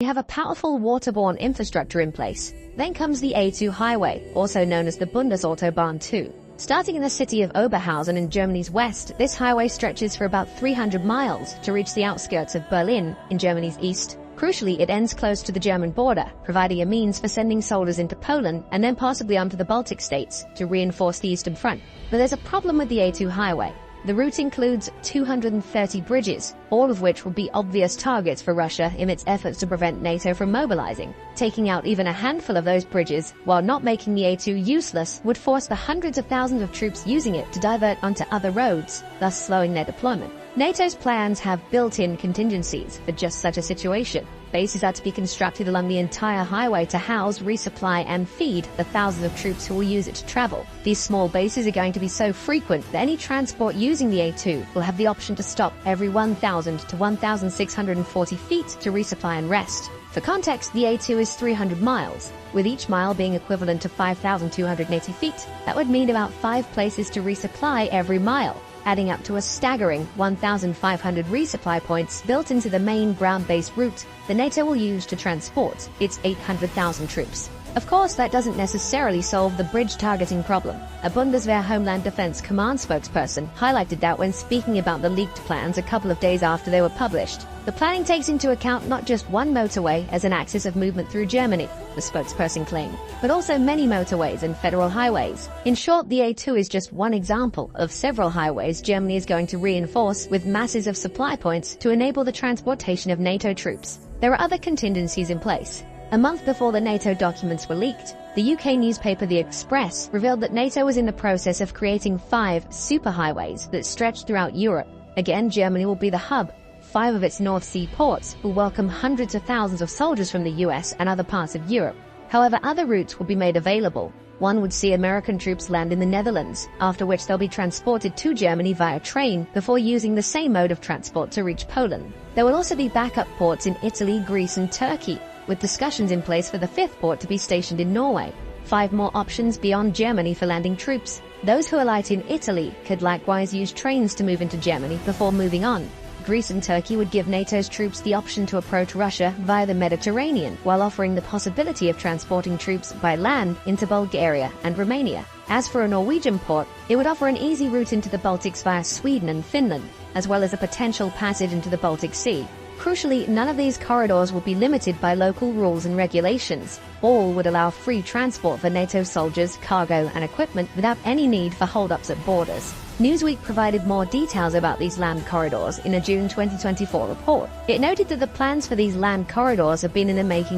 have a powerful waterborne infrastructure in place. Then comes the A2 highway, also known as the Bundesautobahn 2. Starting in the city of Oberhausen in Germany's west, this highway stretches for about 300 miles to reach the outskirts of Berlin in Germany's east. Crucially, it ends close to the German border, providing a means for sending soldiers into Poland and then possibly onto the Baltic states to reinforce the eastern front. But there's a problem with the A2 highway. The route includes 230 bridges, all of which will be obvious targets for Russia in its efforts to prevent NATO from mobilizing. Taking out even a handful of those bridges, while not making the A2 useless, would force the hundreds of thousands of troops using it to divert onto other roads, thus slowing their deployment. NATO's plans have built-in contingencies for just such a situation. Bases are to be constructed along the entire highway to house, resupply, and feed the thousands of troops who will use it to travel. These small bases are going to be so frequent that any transport using the A2 will have the option to stop every 1,000 to 1,640 feet to resupply and rest. For context, the A2 is 300 miles, with each mile being equivalent to 5,280 feet. That would mean about 5 places to resupply every mile, adding up to a staggering 1,500 resupply points built into the main ground-based route the NATO will use to transport its 800,000 troops. Of course, that doesn't necessarily solve the bridge targeting problem. A Bundeswehr Homeland Defense Command spokesperson highlighted that when speaking about the leaked plans a couple of days after they were published. The planning takes into account not just one motorway as an axis of movement through Germany, the spokesperson claimed, but also many motorways and federal highways. In short, the A2 is just one example of several highways Germany is going to reinforce with masses of supply points to enable the transportation of NATO troops. There are other contingencies in place. A month before the NATO documents were leaked, the UK newspaper The Express revealed that NATO was in the process of creating 5 superhighways that stretch throughout Europe. Again, Germany will be the hub. 5 of its North Sea ports will welcome hundreds of thousands of soldiers from the US and other parts of Europe. However, other routes will be made available. One would see American troops land in the Netherlands, after which they'll be transported to Germany via train before using the same mode of transport to reach Poland. There will also be backup ports in Italy, Greece, and Turkey, with discussions in place for the 5th port to be stationed in Norway. 5 more options beyond Germany for landing troops. Those who alight in Italy could likewise use trains to move into Germany before moving on. Greece and Turkey would give NATO's troops the option to approach Russia via the Mediterranean, while offering the possibility of transporting troops by land into Bulgaria and Romania. As for a Norwegian port, it would offer an easy route into the Baltics via Sweden and Finland, as well as a potential passage into the Baltic Sea. Crucially, none of these corridors will be limited by local rules and regulations. All would allow free transport for NATO soldiers, cargo, and equipment without any need for hold-ups at borders. Newsweek provided more details about these land corridors in a June 2024 report. It noted that the plans for these land corridors have been in the making